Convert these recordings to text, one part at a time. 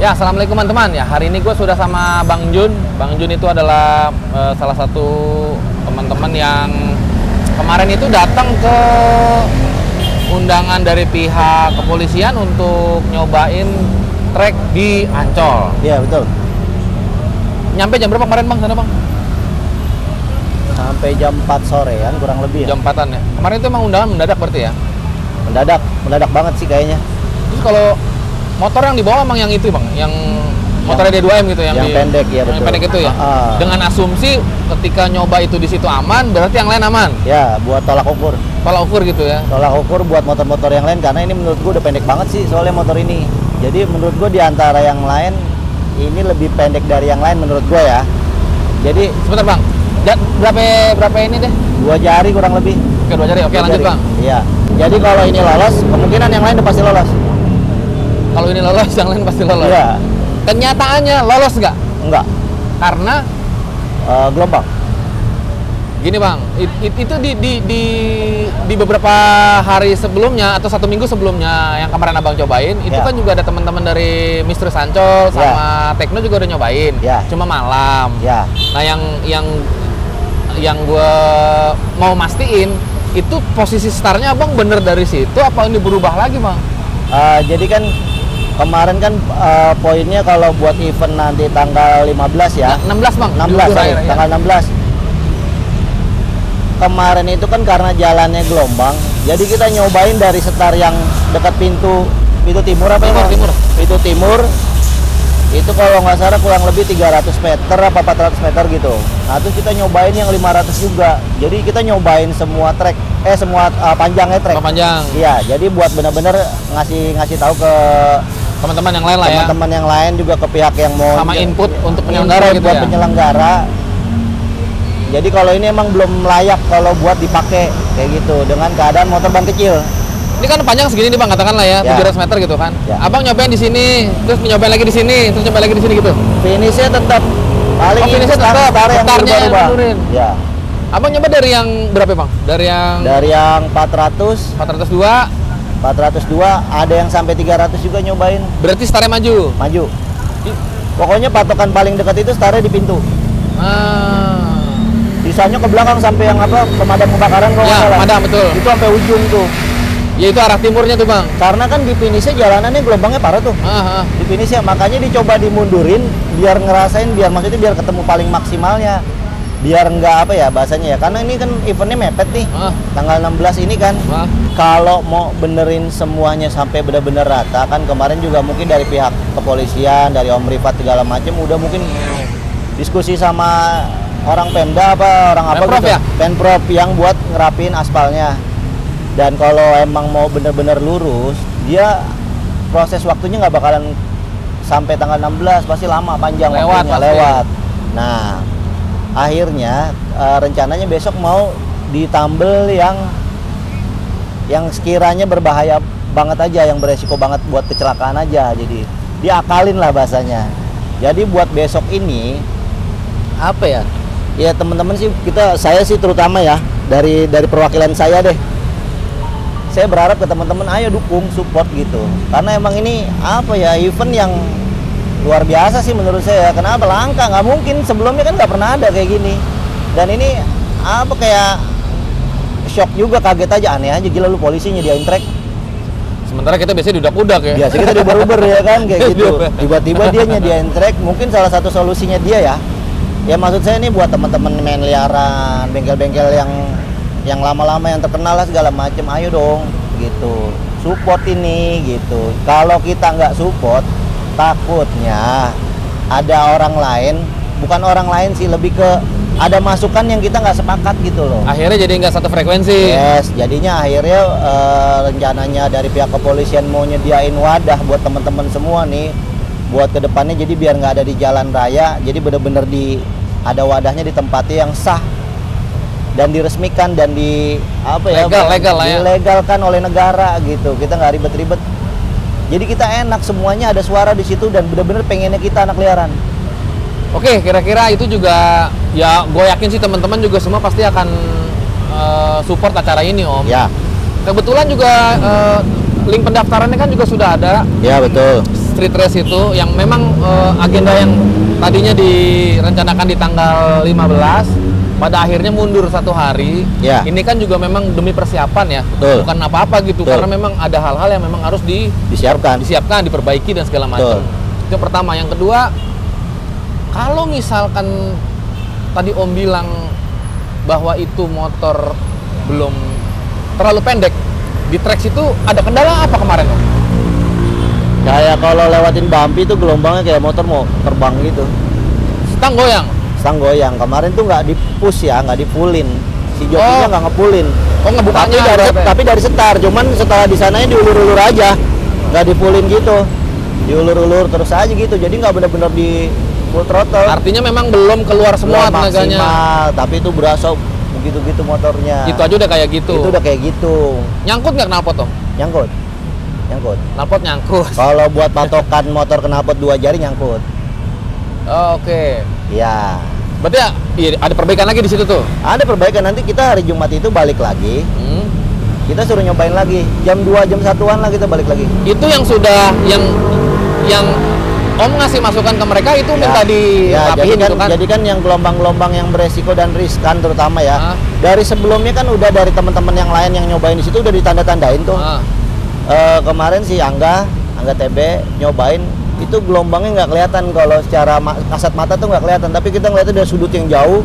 Ya, assalamualaikum teman-teman. Ya, hari ini gue sudah sama Bang Jun. Bang Jun itu adalah salah satu teman-teman yang kemarin itu datang ke undangan dari pihak kepolisian untuk nyobain trek di Ancol. Iya, betul. Nyampe jam berapa kemarin Bang sana Bang? Sampai jam 4 sore kan kurang lebih ya. Jam 4-an ya. Kemarin itu emang undangan mendadak berarti ya? Mendadak banget sih kayaknya. Terus kalau motor yang dibawa emang yang itu Bang, yang motornya D2M gitu yang pendek ya, betul. Yang pendek itu ya. Dengan asumsi ketika nyoba itu di situ aman, berarti yang lain aman. Ya, buat tolak ukur. Tolak ukur gitu ya. Tolak ukur buat motor-motor yang lain karena ini menurut gue udah pendek banget sih soalnya motor ini. Jadi menurut gue di antara yang lain ini lebih pendek dari yang lain menurut gue ya. Jadi sebentar Bang. Berapa ini deh? 2 jari kurang lebih. Oke, 2 jari. Oke, lanjut Bang. Iya. Jadi kalau ini lolos, kemungkinan yang lain udah pasti lolos. Kalau ini lolos, yang lain pasti lolos. Iya. Kenyataannya lolos nggak? Enggak. Karena gelombang. gini Bang, itu di beberapa hari sebelumnya atau 1 minggu sebelumnya yang kemarin Abang cobain, itu kan juga ada teman-teman dari Misteri Ancol sama Tekno juga udah nyobain. Cuma malam. Nah, yang gue mau mastiin itu posisi startnya Abang bener dari situ apa ini berubah lagi Bang? Jadi kan kemarin kan poinnya kalau buat event nanti tanggal 15 ya. 16 Bang. 16 tanggal 16. Kemarin itu kan karena jalannya gelombang, jadi kita nyobain dari setar yang dekat pintu timur apa ya? Pintu timur. Itu kalau nggak salah kurang lebih 300 meter apa 400 meter gitu. Nah, terus kita nyobain yang 500 juga. Jadi kita nyobain semua trek, semua panjangnya trek. Panjang. Iya, jadi buat benar-benar ngasih tahu ke teman-teman yang lain lah ya. Teman-teman yang lain juga ke pihak yang mau sama input untuk penyelenggara gitu buat ya. Penyelenggara. Jadi kalau ini emang belum layak kalau buat dipakai kayak gitu dengan keadaan motor ban kecil. Ini kan panjang segini nih Bang, katakanlah ya, 700 meter gitu kan. Abang nyobain di sini, terus nyobain lagi di sini, terus nyobain lagi di sini gitu. Finishnya tetap paling finishnya tetap startnya yang turunin. Ya. Abang nyoba dari yang berapa Bang? Dari yang 400, 402, 402, ada yang sampai 300 juga nyobain. Berarti startnya maju. Pokoknya patokan paling dekat itu startnya di pintu. Sisanya ke belakang sampai yang pemadam kebakaran kalau nggak salah. Pemadam, betul. Itu sampai ujung tuh. Ya itu arah timurnya tuh Bang. Karena kan di finishnya jalanannya gelombangnya parah tuh. Di finishnya makanya dicoba dimundurin biar maksudnya biar ketemu paling maksimalnya. Biar nggak bahasanya ya. Karena ini kan eventnya mepet nih. Tanggal 16 ini kan. Kalau mau benerin semuanya sampai benar-benar rata kan kemarin juga mungkin dari pihak kepolisian, dari Om Rifat segala macam udah mungkin diskusi sama orang Pemda Pemprov gitu. Pemprov yang buat ngerapin aspalnya. Dan kalau emang mau bener-bener lurus, dia proses waktunya nggak bakalan sampai tanggal 16, pasti lama, panjang waktunya, lewat. Nah, akhirnya rencananya besok mau ditambel yang sekiranya berbahaya banget aja, yang beresiko banget buat kecelakaan aja. Jadi diakalin lah bahasanya. Jadi buat besok ini ya teman-teman sih saya sih terutama ya dari perwakilan saya deh. Saya berharap ke teman-teman ayo dukung, support gitu. Karena emang ini event yang luar biasa sih menurut saya. Kenapa langka? Nggak mungkin sebelumnya kan nggak pernah ada kayak gini. Dan ini kayak shock juga, kaget aja, aneh aja, gila lu polisi nyediain trek. Sementara kita biasanya diudak-udak ya. Biasa kita diuber-uber ya kan kayak gitu. Tiba-tiba dia nyediain trek, mungkin salah satu solusinya dia ya. Ya maksud saya ini buat teman-teman main liaran, bengkel-bengkel yang lama-lama yang terkenal lah segala macem, ayo dong gitu, support ini gitu. Kalau kita nggak support, takutnya ada orang lain, bukan orang lain sih, lebih ke ada masukan yang kita nggak sepakat gitu loh. Akhirnya jadi nggak satu frekuensi. Yes, jadinya akhirnya rencananya dari pihak kepolisian mau nyediain wadah buat teman-teman semua nih, buat kedepannya jadi biar nggak ada di jalan raya, jadi bener-bener ada wadahnya di tempatnya yang sah dan diresmikan dan legal lah ya, dilegalkan oleh negara gitu. Kita nggak ribet-ribet, jadi kita enak, semuanya ada suara di situ dan bener-bener pengennya kita anak liaran. Oke, kira-kira itu juga ya gue yakin sih teman-teman juga semua pasti akan support acara ini Om. Ya. Kebetulan juga link pendaftarannya kan juga sudah ada. Ya betul. street race itu yang memang agenda yang tadinya direncanakan di tanggal 15 pada akhirnya mundur 1 hari. Ya. Ini kan juga memang demi persiapan ya. Betul. Bukan apa-apa gitu. Betul. Karena memang ada hal-hal yang memang harus disiapkan, diperbaiki dan segala macam. Itu yang pertama. Yang kedua, kalau misalkan tadi Om bilang bahwa itu motor belum terlalu pendek, di tracks itu ada kendala apa kemarin Om? Kayak kalau lewatin bumpy itu gelombangnya kayak motor mau terbang gitu. Stang goyang? Stang goyang. Kemarin tuh nggak di-push ya, nggak di-pullin. Si jokinya nggak ngepulin. Oh, ngebukanya tapi dari setar, cuman setelah di sananya diulur-ulur aja. Nggak di-pullin gitu. Diulur-ulur terus aja gitu. Jadi nggak benar-benar di full throttle. Artinya memang belum keluar semua tenaganya. Maksimal, tapi itu berasa begitu-gitu motornya. Itu aja udah kayak gitu. Itu udah kayak gitu. Nyangkut nggak knalpot Om? Nyangkut. Knalpot nyangkut. Kalau buat patokan motor knalpot 2 jari nyangkut. Oh, oke. Iya. Berarti ya, iya, ada perbaikan lagi di situ tuh. Ada perbaikan, nanti kita hari Jumat itu balik lagi. Kita suruh nyobain lagi. Jam 2, jam 1-an lah kita balik lagi. Itu yang sudah yang Om ngasih masukan ke mereka itu minta dirapihin gitu kan? Jadi kan yang gelombang-gelombang yang beresiko dan riskan terutama ya. Dari sebelumnya kan udah dari teman-teman yang lain yang nyobain di situ udah ditanda-tandain tuh. Kemarin si Angga TB nyobain itu gelombangnya nggak kelihatan kalau secara kasat mata tuh nggak kelihatan, tapi kita ngeliatnya dari sudut yang jauh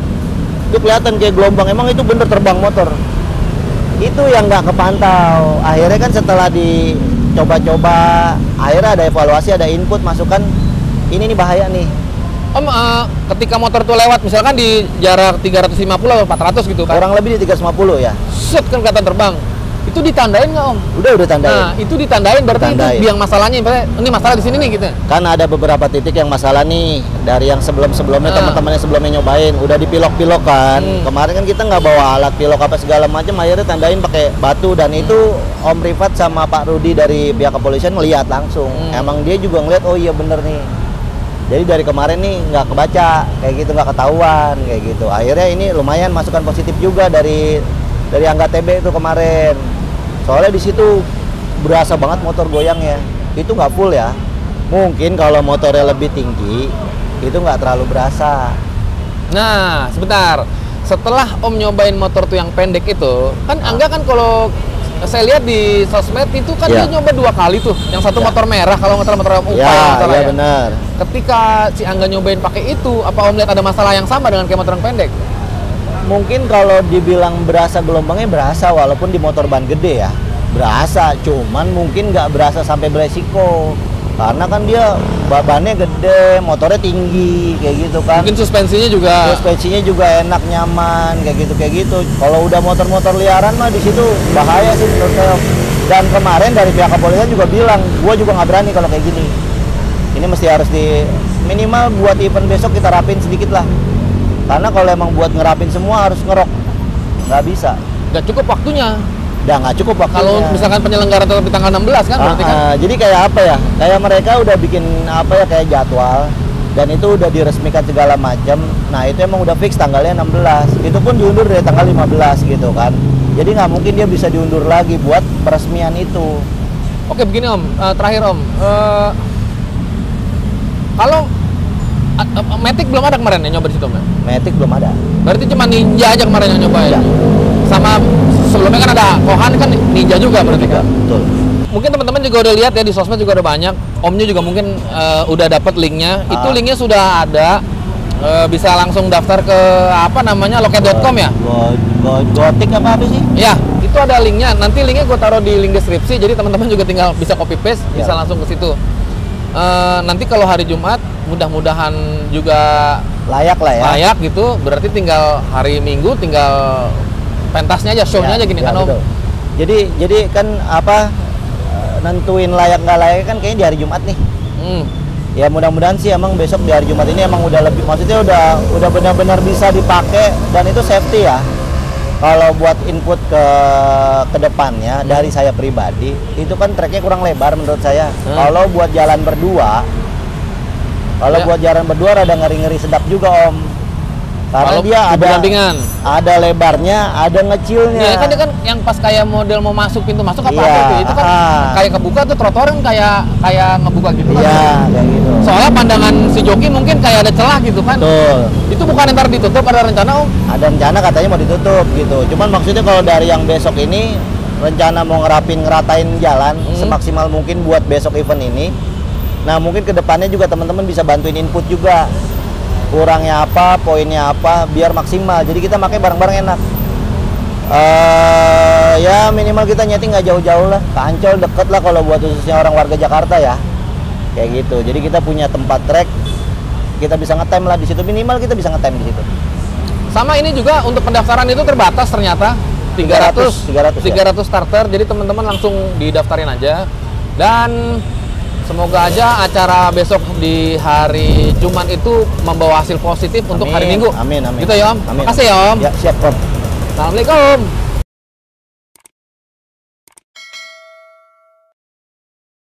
itu kelihatan kayak gelombang. Emang itu bener terbang motor. Itu yang nggak kepantau. Akhirnya kan setelah dicoba-coba, akhirnya ada evaluasi, ada input, masukan. Ini nih bahaya nih. Om, ketika motor tuh lewat misalkan di jarak 350 atau 400 gitu kan? Kurang lebih di 350 ya. Set kan kelihatan terbang. Itu ditandain nggak Om? Udah tandain. Nah, itu ditandain berarti itu biang masalahnya. Ini masalah di sini nih gitu. Kan ada beberapa titik yang masalah nih dari yang sebelumnya teman-teman yang sebelumnya nyobain udah dipilok-pilok kan. Kemarin kan kita nggak bawa alat pilok apa segala macam, akhirnya tandain pakai batu dan itu Om Rifat sama Pak Rudi dari pihak kepolisian ngeliat langsung. Emang dia juga ngeliat, oh iya bener nih. Jadi dari kemarin nih nggak kebaca kayak gitu, nggak ketahuan kayak gitu. Akhirnya ini lumayan masukan positif juga dari Angga TB itu kemarin. Soalnya di situ berasa banget motor goyangnya. Itu nggak full ya. Mungkin kalau motornya lebih tinggi itu nggak terlalu berasa. Nah, sebentar. Setelah Om nyobain motor tuh yang pendek itu, kan Angga kan kalau saya lihat di sosmed itu kan dia nyoba 2 kali tuh. Yang satu motor merah kalau nggak salah motor UPA ya. Benar. Ketika si Angga nyobain pakai itu, apa Om lihat ada masalah yang sama dengan kayak motor yang pendek? Mungkin kalau dibilang berasa gelombangnya berasa, walaupun di motor ban gede ya berasa, cuman mungkin nggak berasa sampai beresiko karena kan dia bannya gede, motornya tinggi kayak gitu kan. Mungkin suspensinya juga enak, nyaman kayak gitu. Kalau udah motor-motor liaran mah di situ bahaya sih menurut saya. Dan kemarin dari pihak kepolisian juga bilang, gua juga nggak berani kalau kayak gini. Ini mesti harus di minimal buat event besok kita rapin sedikit lah. Karena kalau emang buat ngerapin semua harus ngerok, nggak bisa. Nggak cukup waktunya. Udah nggak cukup waktunya. Kalau misalkan penyelenggara tetap di tanggal 16 kan berarti kan? Jadi kayak apa ya? Kayak mereka udah bikin apa ya, kayak jadwal. Dan itu udah diresmikan segala macam. Nah itu emang udah fix tanggalnya 16. Itu pun diundur dari tanggal 15 gitu kan. Jadi nggak mungkin dia bisa diundur lagi buat peresmian itu. Oke begini Om, terakhir Om. Kalau Matic belum ada kemarin yang nyoba di situ, Mas? Matic belum ada. Berarti cuma Ninja aja kemarin yang nyoba ya? Sama sebelumnya kan ada Kohan kan Ninja juga berarti kan? Betul. Mungkin teman-teman juga udah lihat ya di sosmed juga ada banyak. Omnya juga mungkin udah dapat linknya. Itu linknya sudah ada. Bisa langsung daftar ke apa namanya loket.com ya? Gotik apa sih? Ya, itu ada linknya. Nanti linknya gue taruh di link deskripsi. Jadi teman-teman juga tinggal bisa copy paste, bisa langsung ke situ. Nanti kalau hari Jumat mudah-mudahan juga layak lah ya. Layak gitu, berarti tinggal hari Minggu tinggal pentasnya aja, show-nya aja gini kan Om. Jadi kan apa nentuin layak nggak layak kan kayaknya di hari Jumat nih. Ya mudah-mudahan sih emang besok di hari Jumat ini emang udah lebih, maksudnya udah benar-benar bisa dipakai dan itu safety ya. Kalau buat input ke depannya dari saya pribadi itu kan treknya kurang lebar menurut saya. Kalau buat jalan berdua, rada ngeri-ngeri sedap juga Om. Karena dia ada lebarnya, ada ngecilnya. Iya kan dia kan yang pas kayak model mau masuk pintu masuk apa itu kan kayak kebuka tuh trotoar kan kayak ngebuka gitu kan. Iya, kayak gitu. Soalnya pandangan si joki mungkin kayak ada celah gitu kan. Betul. Itu bukan ntar ditutup, ada rencana Om? Ada rencana katanya mau ditutup gitu. Cuman maksudnya kalau dari yang besok ini rencana mau ngeratain jalan semaksimal mungkin buat besok event ini. Nah mungkin kedepannya juga teman-teman bisa bantuin input juga. Kurangnya apa, poinnya apa, biar maksimal. Jadi kita pakai barang-barang enak. Ya minimal kita nyeting nggak jauh-jauh lah. Ke Ancol deket lah kalau buat khususnya orang warga Jakarta ya. Kayak gitu. Jadi kita punya tempat track, kita bisa ngetem lah di situ. Minimal kita bisa ngetem di situ. Sama ini juga untuk pendaftaran itu terbatas ternyata 300 starter. Jadi teman-teman langsung didaftarin aja. Dan semoga aja acara besok di hari Jumat itu membawa hasil positif untuk hari Minggu. Amin. Gitu ya Om. Amin. Makasih ya Om. Ya, siap Om. Assalamualaikum.